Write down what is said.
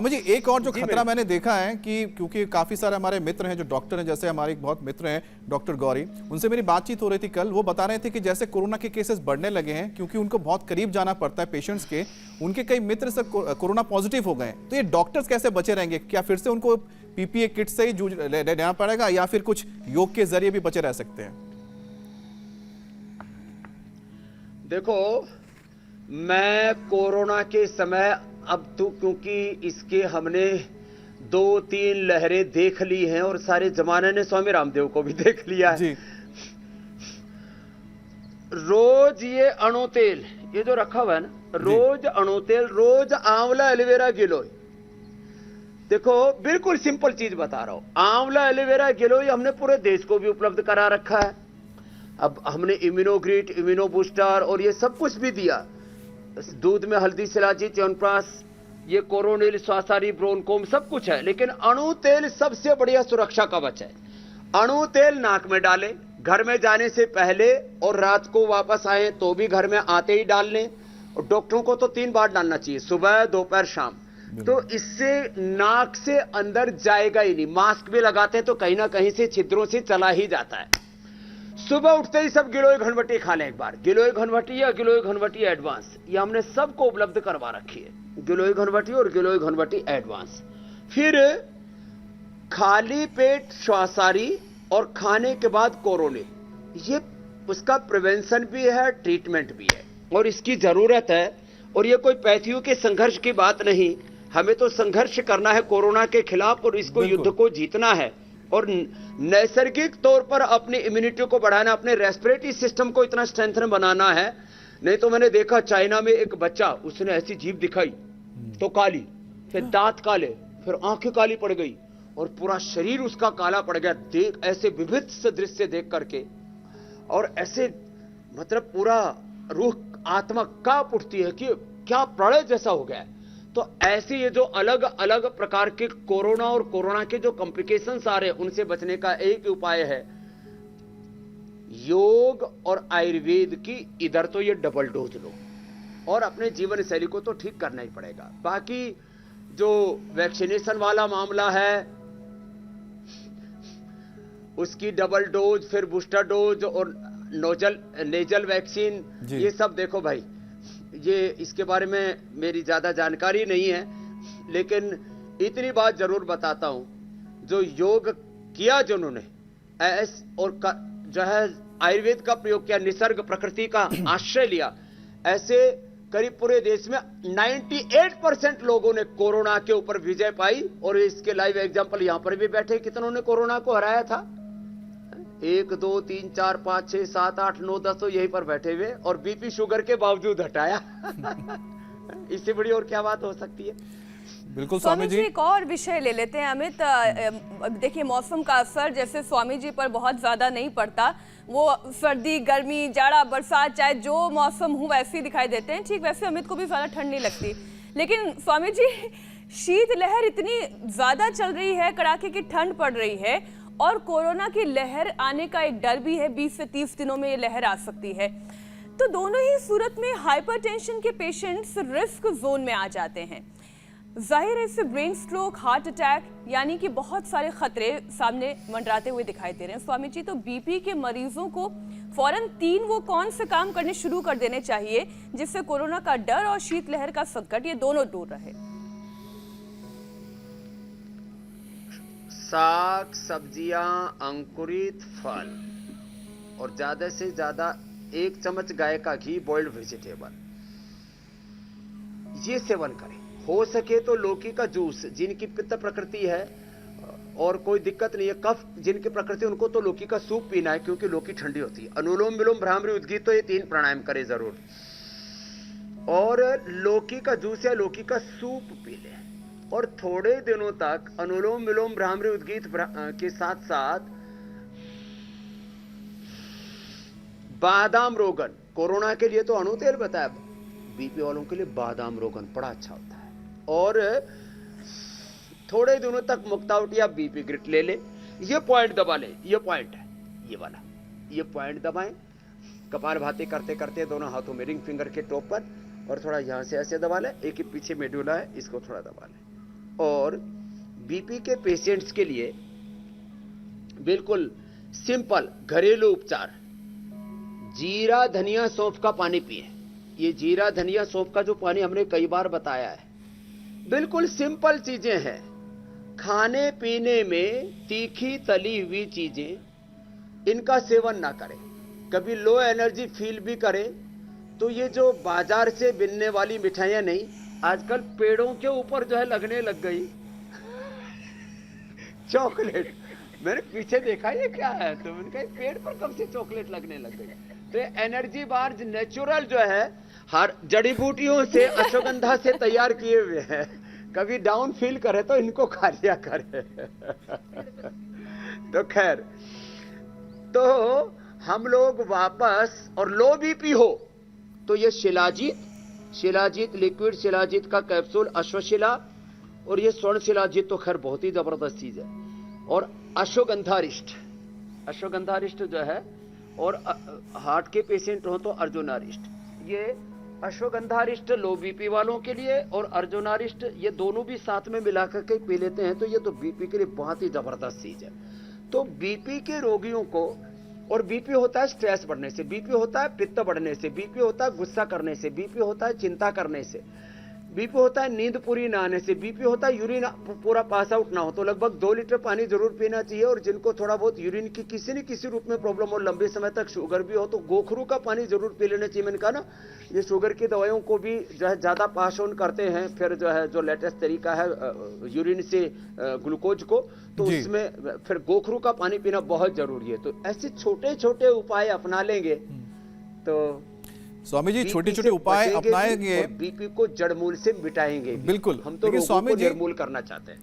स्वामी जी, एक और जो खतरा मैंने देखा है कि क्योंकि काफी सारे हमारे मित्र हैं जो डॉक्टर हैं, जैसे हमारे एक बहुत मित्र हैं डॉक्टर गौरी, उनसे मेरी बातचीत हो रही थी कल। वो बता रहे थे कि जैसे कोरोना के केसेस बढ़ने लगे हैं, क्योंकि उनको बहुत करीब जाना पड़ता है पेशेंट्स के, उनके कई मित्र सब कोरोना पॉजिटिव हो गए। तो ये डॉक्टर्स कैसे बचे रहेंगे? क्या फिर से उनको पीपीई किट से ही जूझ लेना पड़ेगा या फिर कुछ योग के जरिए भी बचे रह सकते हैं? देखो, मैं कोरोना के समय अब तो, क्योंकि इसके हमने 2-3 लहरें देख ली हैं और सारे जमाने ने स्वामी रामदेव को भी देख लिया है जी। रोज ये अणु तेल, ये जो रखा हुआ है ना, रोज अणु तेल, रोज आंवला एलोवेरा गिलोय। देखो, बिल्कुल सिंपल चीज बता रहा हूं, आंवला एलोवेरा गिलोय हमने पूरे देश को भी उपलब्ध करा रखा है। अब हमने इम्यूनोग्रिट, इम्यूनो बूस्टर और ये सब कुछ भी दिया। दूध में हल्दी, शिलाजीत, च्यवनप्राश, ये कोरोनिल, स्वासारी, ब्रोनकोम सब कुछ है, लेकिन अणु तेल सबसे बढ़िया सुरक्षा कवच है। अणु तेल नाक में डालें घर में जाने से पहले, और रात को वापस आए तो भी घर में आते ही डाल लें। और डॉक्टरों को तो 3 बार डालना चाहिए, सुबह, दोपहर, शाम। तो इससे नाक से अंदर जाएगा ही नहीं। मास्क भी लगाते हैं तो कहीं ना कहीं से छिद्रों से चला ही जाता है। सुबह उठते ही सब गिलोय घनवटी खा लें एक बार। गिलोय घनवटी या गिलोय घनवटी एडवांस, ये हमने सबको उपलब्ध करवा रखी है, गिलोय घनवटी और गिलोय घनवटी एडवांस। फिर खाली पेट श्वासारी और खाने के बाद कोरोनिल, ये उसका प्रिवेंशन भी है, ट्रीटमेंट भी है, और इसकी जरूरत है। और ये कोई पैथियों के संघर्ष की बात नहीं, हमें तो संघर्ष करना है कोरोना के खिलाफ और इसको युद्ध को जीतना है और नैसर्गिक तौर पर अपनी इम्यूनिटी को बढ़ाना, अपने रेस्पिरेटरी सिस्टम को इतना स्ट्रेंथन बनाना है। नहीं तो मैंने देखा चाइना में एक बच्चा, उसने ऐसी जीभ दिखाई तो काली, फिर दांत काले, फिर आंखें काली पड़ गई और पूरा शरीर उसका काला पड़ गया। देख, ऐसे विभिन्न दृश्य देख करके, और ऐसे मतलब पूरा रूह आत्मा कांप उठती है कि क्या प्रलय जैसा हो गया है। तो ऐसे ये जो अलग अलग प्रकार के कोरोना और कोरोना के जो कॉम्प्लिकेशंस आ रहे हैं, उनसे बचने का एक ही उपाय है, योग और आयुर्वेद की इधर तो ये डबल डोज लो, और अपने जीवन शैली को तो ठीक करना ही पड़ेगा। बाकी जो वैक्सीनेशन वाला मामला है, उसकी डबल डोज, फिर बूस्टर डोज और नेजल वैक्सीन, ये सब देखो भाई, ये इसके बारे में मेरी ज्यादा जानकारी नहीं है, लेकिन इतनी बात जरूर बताता हूं, जो योग किया जिन्होंने और जो है आयुर्वेद का प्रयोग किया, निसर्ग प्रकृति का आश्रय लिया, ऐसे करीब पूरे देश में 98% लोगों ने कोरोना के ऊपर विजय पाई। और इसके लाइव एग्जांपल यहां पर भी बैठे, कितनों ने कोरोना को हराया था? 1 2 3 4 5 6 7 8 9 10 तो यहीं पर बैठे हुए, और बीपी शुगर के बावजूद हटाया। इससे बड़ी और क्या बात हो सकती है? बिल्कुल स्वामी जी, एक और विषय ले लेते हैं अमित। देखिए, मौसम का असर जैसे स्वामी जी पर बहुत ज्यादा नहीं पड़ता, वो सर्दी, गर्मी, जाड़ा, बरसात, चाहे जो मौसम हो वैसे ही दिखाई देते हैं। ठीक वैसे अमित को भी ज्यादा ठंड नहीं लगती, लेकिन स्वामी जी शीत लहर इतनी ज्यादा चल रही है, कड़ाके की ठंड पड़ रही है, और कोरोना की लहर आने का एक डर भी है, 20 से 30 दिनों में ये लहर आ सकती है। तो दोनों ही सूरत में हाइपरटेंशन के पेशेंट्स रिस्क जोन में आ जाते हैं। जाहिर है इससे ब्रेन स्ट्रोक, हार्ट अटैक, यानी कि बहुत सारे खतरे सामने मंडराते हुए दिखाई दे रहे हैं। स्वामी जी, तो बीपी के मरीजों को फौरन 3 वो कौन से काम करने शुरू कर देने चाहिए जिससे कोरोना का डर और शीतलहर का संकट ये दोनों दूर रहे? साग, सब्जियां, अंकुरित फल, और ज्यादा से ज्यादा 1 चम्मच गाय का घी, बॉइल्ड वेजिटेबल, ये सेवन करें। हो सके तो लौकी का जूस, जिनकी पित्त प्रकृति है और कोई दिक्कत नहीं है, कफ जिनकी प्रकृति, उनको तो लौकी का सूप पीना है, क्योंकि लौकी ठंडी होती है। अनुलोम विलोम, भ्रामरी, उद्गीत, तो ये 3 प्राणायाम करें जरूर, और लौकी का जूस या लौकी का सूप पी लें। और थोड़े दिनों तक अनुलोम विलोम, भ्रामरी, उद्गीत के साथ साथ बादाम रोगन, कोरोना के लिए तो अणु तेल बताया, बीपी वालों के लिए बादाम रोगन बड़ा अच्छा होता है। और थोड़े दिनों तक मुक्तावट या बीपी ग्रिट ले ले, ये पॉइंट दबा ले, ये पॉइंट है, ये वाला, ये पॉइंट दबाएं। कपालभाति करते करते दोनों हाथों में रिंग फिंगर के टॉप पर, और थोड़ा यहां से ऐसे दबा ले, एक ही पीछे मेडुला है, इसको थोड़ा दबा ले, और बीपी के पेशेंट्स के लिए बिल्कुल सिंपल घरेलू उपचार, जीरा धनिया सौंफ का पानी पिए। ये जीरा धनिया सौंफ का जो पानी हमने कई बार बताया है, बिल्कुल सिंपल चीजें हैं। खाने पीने में तीखी तली हुई चीजें इनका सेवन ना करें। कभी लो एनर्जी फील भी करें तो ये जो बाजार से मिलने वाली मिठाइयां नहीं, आजकल पेड़ों के ऊपर जो है लगने लग गई चॉकलेट। मैंने पीछे देखा ये क्या है, तो मैंने कहा पेड़ पर कब से चॉकलेट लगने लग गई। तो ये एनर्जी बार नेचुरल जो है हर जड़ी बूटियों से अश्वगंधा से तैयार किए हुए हैं। कभी डाउन फील करे तो इनको खा लिया करे। तो खैर, तो हम लोग वापस, और लो बीपी हो तो ये शिलाजीत लिक्विड शिलाजीत का कैप्सूल, अश्वशिला, और ये स्वर्ण शिलाजीत तो खैर बहुत ही जबरदस्त चीज है, और अश्वगंधारिष्ट जो है, और हार्ट के पेशेंट हो तो अर्जुनारिष्ट। ये अश्वगंधारिष्ट लो बीपी वालों के लिए और अर्जुनारिष्ट, ये दोनों भी साथ में मिलाकर के पी लेते हैं तो ये तो बीपी के लिए बहुत ही जबरदस्त चीज है। तो बीपी के रोगियों को, और बीपी होता है स्ट्रेस बढ़ने से, बीपी होता है पित्त बढ़ने से, बीपी होता है गुस्सा करने से, बीपी होता है चिंता करने से, बीपी होता है नींद पूरी ना आने से, बीपी होता है यूरिन पूरा पास आउट ना हो। तो लगभग 2 लीटर पानी जरूर पीना चाहिए। और जिनको थोड़ा बहुत यूरिन की किसी न किसी रूप में प्रॉब्लम हो, लंबे समय तक शुगर भी हो, तो गोखरू का पानी जरूर पी लेना चाहिए। मैंने कहा ना, ये शुगर की दवाइयों को भी जो है ज्यादा पास ऑन करते हैं। फिर जो है जो लेटेस्ट तरीका है यूरिन से ग्लूकोज को, तो उसमें फिर गोखरू का पानी पीना बहुत जरूरी है। तो ऐसे छोटे छोटे उपाय अपना लेंगे तो स्वामी जी छोटे छोटे उपाय अपनाएंगे, बीपी को जड़ मूल से मिटाएंगे। बिल्कुल, हम तो रोगों को निर्मूल करना चाहते हैं।